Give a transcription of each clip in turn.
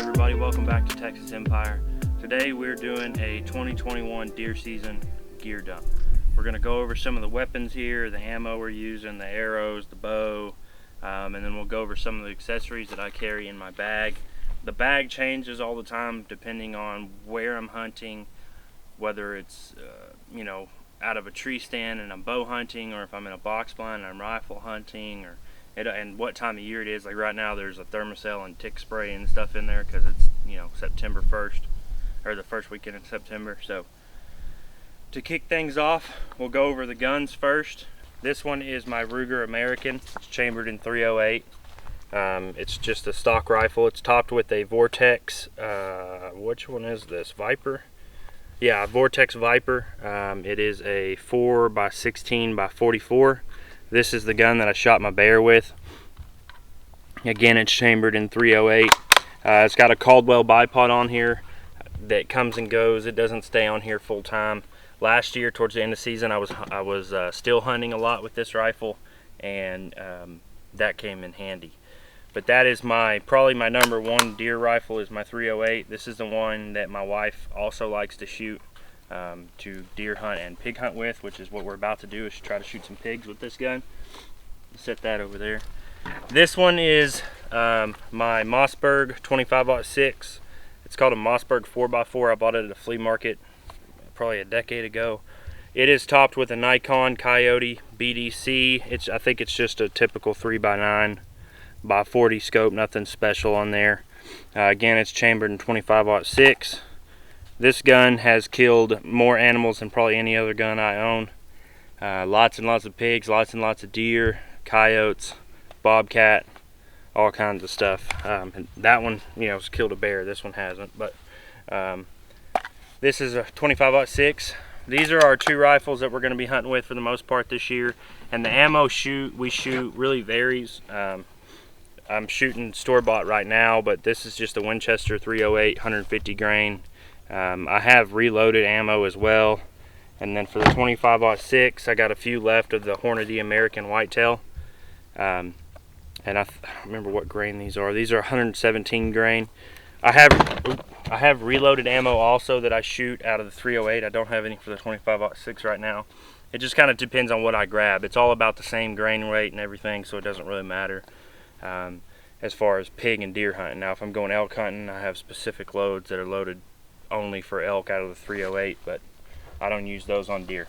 everybody, welcome back to Texas Empire. Today we're doing a 2021 deer season gear dump. We're going to go over some of the weapons here, the ammo we're using, the arrows, the bow, and then we'll go over some of the accessories that I carry in my bag. The bag changes all the time depending on where I'm hunting, whether it's out of a tree stand and I'm bow hunting, or if I'm in a box blind and I'm rifle hunting, and what time of year it is. Like right now there's a thermocell and tick spray and stuff in there because it's September 1st, or the first weekend in September. So to kick things off, we'll go over the guns first. This one is my Ruger American. It's chambered in .308. It's just a stock rifle. It's topped with a Vortex, which one is this, Viper? Yeah, Vortex Viper. It is a 4x16x44. This is the gun that I shot my bear with. Again, it's chambered in .308. It's got a Caldwell bipod on here that comes and goes. It doesn't stay on here full time. Last year, towards the end of the season, I was still hunting a lot with this rifle, and that came in handy. But that is probably my number one deer rifle, is my .308. This is the one that my wife also likes to shoot, to deer hunt and pig hunt with, which is what we're about to do, is try to shoot some pigs with this gun. Set that over there. This one is my Mossberg 25-06. It's called a Mossberg 4x4. I bought it at a flea market probably a decade ago. It is topped with a Nikon Coyote BDC. I think it's just a typical 3x9x40 scope, nothing special on there. Again, it's chambered in 25-06. This gun has killed more animals than probably any other gun I own. Lots and lots of pigs, lots and lots of deer, coyotes, bobcat, all kinds of stuff. And that one, has killed a bear. This one hasn't. But this is a 25-06. These are our two rifles that we're going to be hunting with for the most part this year. And the ammo we shoot really varies. I'm shooting store-bought right now, but this is just a Winchester 308 150 grain. I have reloaded ammo as well. And then for the 25-06, I got a few left of the Hornady American Whitetail. And I don't remember what grain these are. These are 117 grain. I have reloaded ammo also that I shoot out of the 308. I don't have any for the 25-06 right now. It just kind of depends on what I grab. It's all about the same grain weight and everything, so it doesn't really matter as far as pig and deer hunting. Now, if I'm going elk hunting, I have specific loads that are loaded only for elk out of the 308, but I don't use those on deer.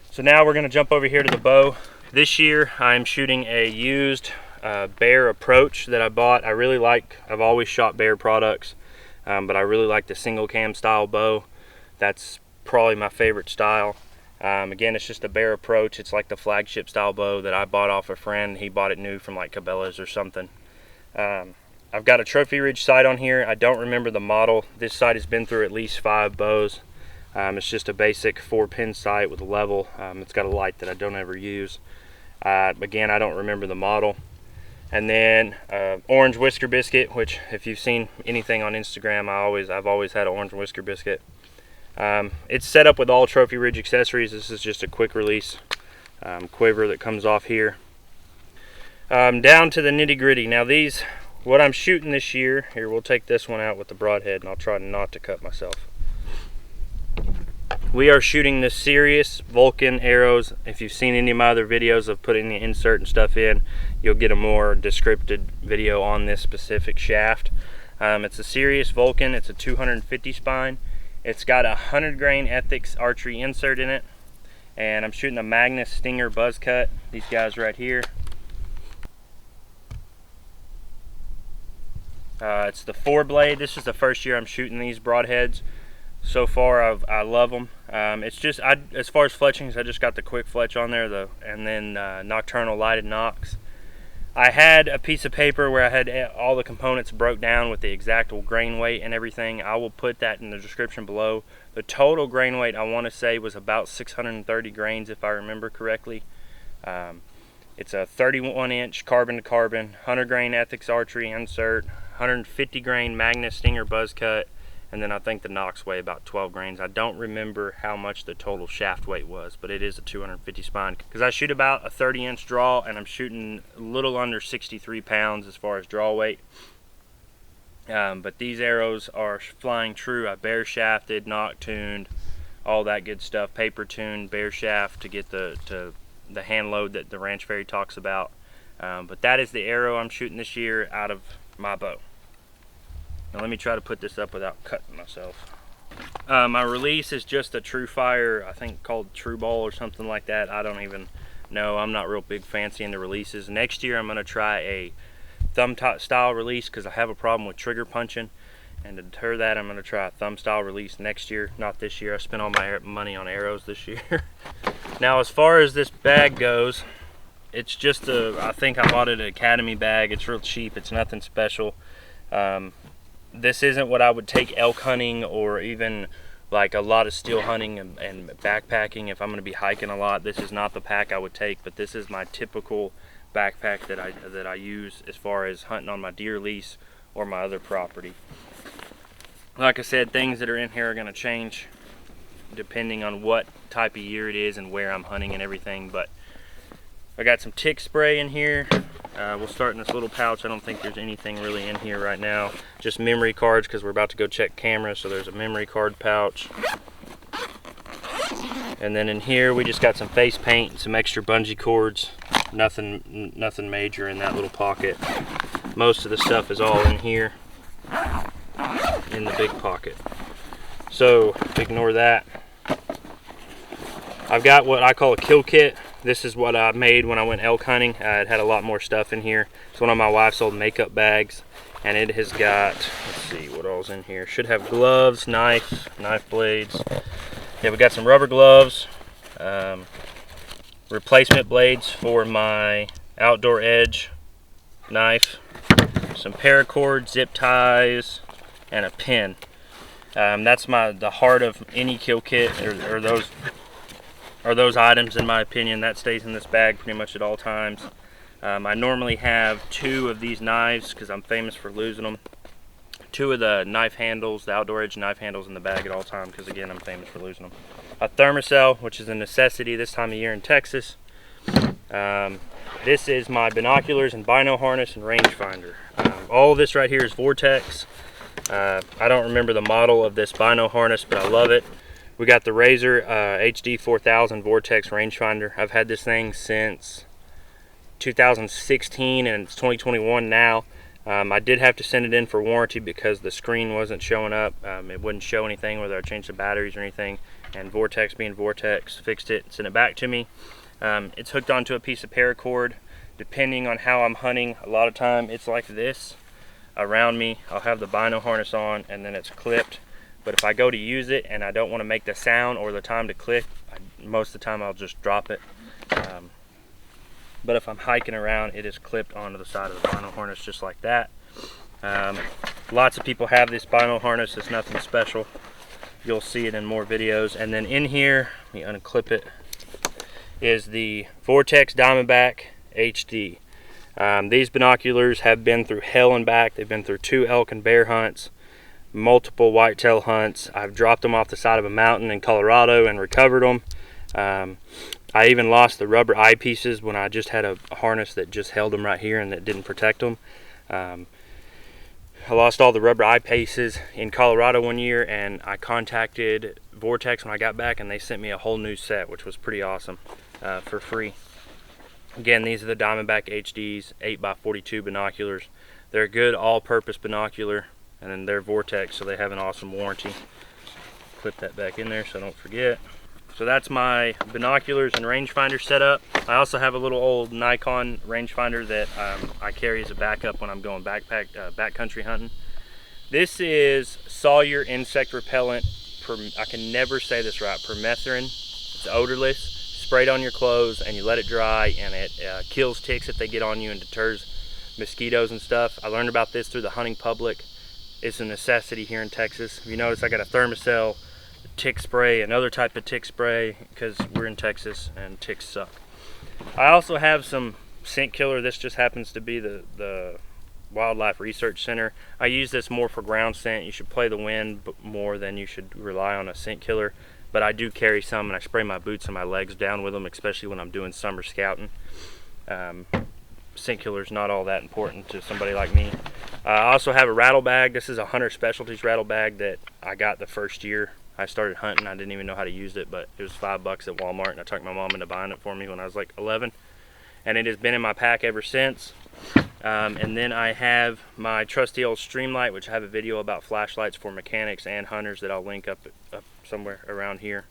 So now we're going to jump over here to the bow. This year I'm shooting a used Bear approach that I bought. I've always shot Bear products, but I really like the single cam style bow. That's probably my favorite style. Again, it's just a Bear approach. It's like the flagship style bow that I bought off a friend. He bought it new from like Cabela's or something. I've got a Trophy Ridge sight on here. I don't remember the model. This sight has been through at least 5 bows. It's just a basic 4-pin sight with a level. It's got a light that I don't ever use. Again, I don't remember the model. And then orange whisker biscuit, which if you've seen anything on Instagram, I've always had an orange whisker biscuit. It's set up with all Trophy Ridge accessories. This is just a quick release quiver that comes off here. Down to the nitty gritty. Now what I'm shooting this year, here, we'll take this one out with the broadhead and I'll try not to cut myself. We are shooting the Sirius Vulcan arrows. If you've seen any of my other videos of putting the insert and stuff in, you'll get a more descriptive video on this specific shaft. It's a Sirius Vulcan. It's a 250 spine. It's got a 100 grain Ethics archery insert in it. And I'm shooting a Magnus Stinger buzz cut. These guys right here. It's the 4-blade. This is the first year I'm shooting these broadheads. So far, I love them. It's just, as far as fletchings, I just got the quick fletch on there, and then nocturnal lighted Nocks. I had a piece of paper where I had all the components broke down with the exact grain weight and everything. I will put that in the description below. The total grain weight, I want to say, was about 630 grains, if I remember correctly. It's a 31-inch carbon-to-carbon, 100 grain Ethics archery insert, 150 grain Magnus Stinger buzz cut, and then I think the Nocks weigh about 12 grains. I don't remember how much the total shaft weight was, but it is a 250 spine. Because I shoot about a 30-inch draw, and I'm shooting a little under 63 pounds as far as draw weight. But these arrows are flying true. I bare shafted, Nock tuned, all that good stuff. Paper tuned, bare shaft to get the hand load that the Ranch Fairy talks about. But that is the arrow I'm shooting this year out of my bow. Now let me try to put this up without cutting myself. My release is just a True Fire, I think called True Ball or something like that. I don't even know. I'm not real big fancy into releases. Next year I'm going to try a thumb style release because I have a problem with trigger punching, and to deter that I'm going to try a thumb style release next year, not this year. I spent all my money on arrows this year. Now as far as this bag goes, it's just I think I bought it an Academy bag. It's real cheap. It's nothing special. This isn't what I would take elk hunting or even like a lot of steel hunting and backpacking. If I'm going to be hiking a lot, this is not the pack I would take, but this is my typical backpack that I use as far as hunting on my deer lease or my other property. Like I said, things that are in here are going to change depending on what type of year it is and where I'm hunting and everything, but I got some tick spray in here. We'll start in this little pouch. I don't think there's anything really in here right now. Just memory cards because we're about to go check cameras, so there's a memory card pouch. And then in here we just got some face paint and some extra bungee cords. Nothing major in that little pocket. Most of the stuff is all in here in the big pocket. So ignore that. I've got what I call a kill kit. This is what I made when I went elk hunting. It had a lot more stuff in here. It's one of my wife's old makeup bags, and it has got, let's see what all's in here. Should have gloves, knife blades. Yeah, we got some rubber gloves, replacement blades for my outdoor edge knife, some paracord, zip ties, and a pin. That's the heart of any kill kit, or those items, in my opinion. That stays in this bag pretty much at all times. I normally have 2 of these knives because I'm famous for losing them. 2 of the knife handles, the outdoor edge knife handles, in the bag at all times because, again, I'm famous for losing them. A thermocell, which is a necessity this time of year in Texas. This is my binoculars and bino harness and rangefinder. All of this right here is Vortex. I don't remember the model of this bino harness, but I love it. We got the Razor HD 4000 Vortex rangefinder. I've had this thing since 2016 and it's 2021 now. I did have to send it in for warranty because the screen wasn't showing up. It wouldn't show anything whether I changed the batteries or anything, and Vortex being Vortex fixed it and sent it back to me. It's hooked onto a piece of paracord. Depending on how I'm hunting, a lot of time it's like this around me. I'll have the bino harness on and then it's clipped. But if I go to use it and I don't want to make the sound or the time to click, most of the time I'll just drop it. But if I'm hiking around, it is clipped onto the side of the bino harness just like that. Lots of people have this bino harness. It's nothing special. You'll see it in more videos. And then in here, let me unclip it, is the Vortex Diamondback HD. These binoculars have been through hell and back. They've been through 2 elk and bear hunts, multiple whitetail hunts. I've dropped them off the side of a mountain in Colorado and recovered them. I even lost the rubber eyepieces when I just had a harness that just held them right here and that didn't protect them. I lost all the rubber eyepieces in Colorado one year, and I contacted Vortex when I got back and they sent me a whole new set, which was pretty awesome, for free. Again, these are the Diamondback HDs 8x42 binoculars. They're a good all-purpose binocular, and then they're Vortex, so they have an awesome warranty. Clip that back in there so I don't forget. So that's my binoculars and rangefinder setup. I also have a little old Nikon rangefinder that I carry as a backup when I'm going backcountry hunting. This is Sawyer insect repellent. I can never say this right. Permethrin. It's odorless. Sprayed on your clothes and you let it dry, and it kills ticks if they get on you and deters mosquitoes and stuff. I learned about this through the hunting public. It's a necessity here in Texas. If you notice, I got a thermocell, tick spray, another type of tick spray, because we're in Texas and ticks suck. I also have some scent killer. This just happens to be the Wildlife Research Center. I use this more for ground scent. You should play the wind more than you should rely on a scent killer. But I do carry some, and I spray my boots and my legs down with them, especially when I'm doing summer scouting. Scent killer's not all that important to somebody like me. I also have a rattle bag. This is a Hunter Specialties rattle bag that I got the first year I started hunting. I didn't even know how to use it, but it was $5 at Walmart, and I talked my mom into buying it for me when I was like 11. And it has been in my pack ever since. And then I have my trusty old Streamlight, which I have a video about flashlights for mechanics and hunters that I'll link up somewhere around here.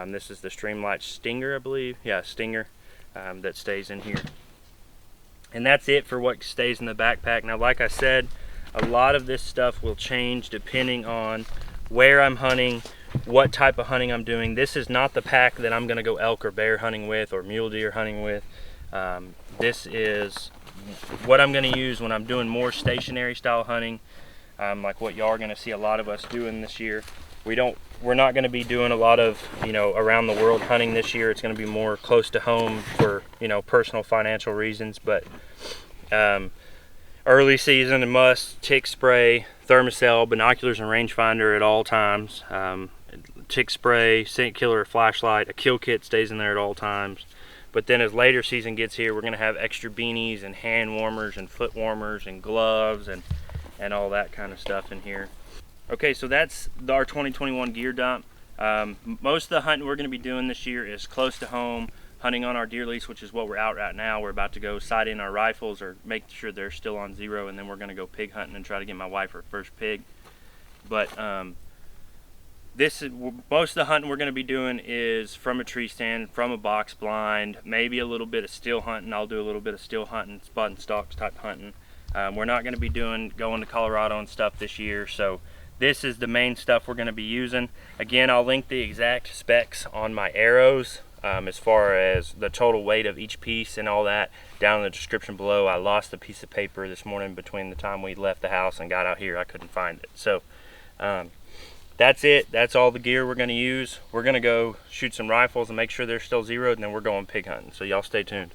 This is the Streamlight Stinger, I believe. Yeah, Stinger, that stays in here. And that's it for what stays in the backpack. Now, like I said, a lot of this stuff will change depending on where I'm hunting, what type of hunting I'm doing. This is not the pack that I'm gonna go elk or bear hunting with or mule deer hunting with. This is what I'm gonna use when I'm doing more stationary style hunting, like what y'all are gonna see a lot of us doing this year. We're not gonna be doing a lot of, around the world hunting this year. It's gonna be more close to home for, personal financial reasons, but early season and must, tick spray, thermocell, binoculars and rangefinder at all times, tick spray, scent killer, flashlight, a kill kit stays in there at all times. But then as later season gets here, we're gonna have extra beanies and hand warmers and foot warmers and gloves and all that kind of stuff in here. Okay, so that's our 2021 gear dump. Most of the hunting we're gonna be doing this year is close to home, hunting on our deer lease, which is what we're out right now. We're about to go sight in our rifles or make sure they're still on 0, and then we're gonna go pig hunting and try to get my wife her first pig. But this is most of the hunting we're gonna be doing is from a tree stand, from a box blind, maybe a little bit of still hunting. I'll do a little bit of still hunting, spot and stalks type hunting. We're not gonna be going to Colorado and stuff this year, so this is the main stuff we're gonna be using. Again, I'll link the exact specs on my arrows, as far as the total weight of each piece and all that, down in the description below. I lost a piece of paper this morning between the time we left the house and got out here. I couldn't find it. So that's it. That's all the gear we're gonna use. We're gonna go shoot some rifles and make sure they're still zeroed, and then we're going pig hunting. So y'all stay tuned.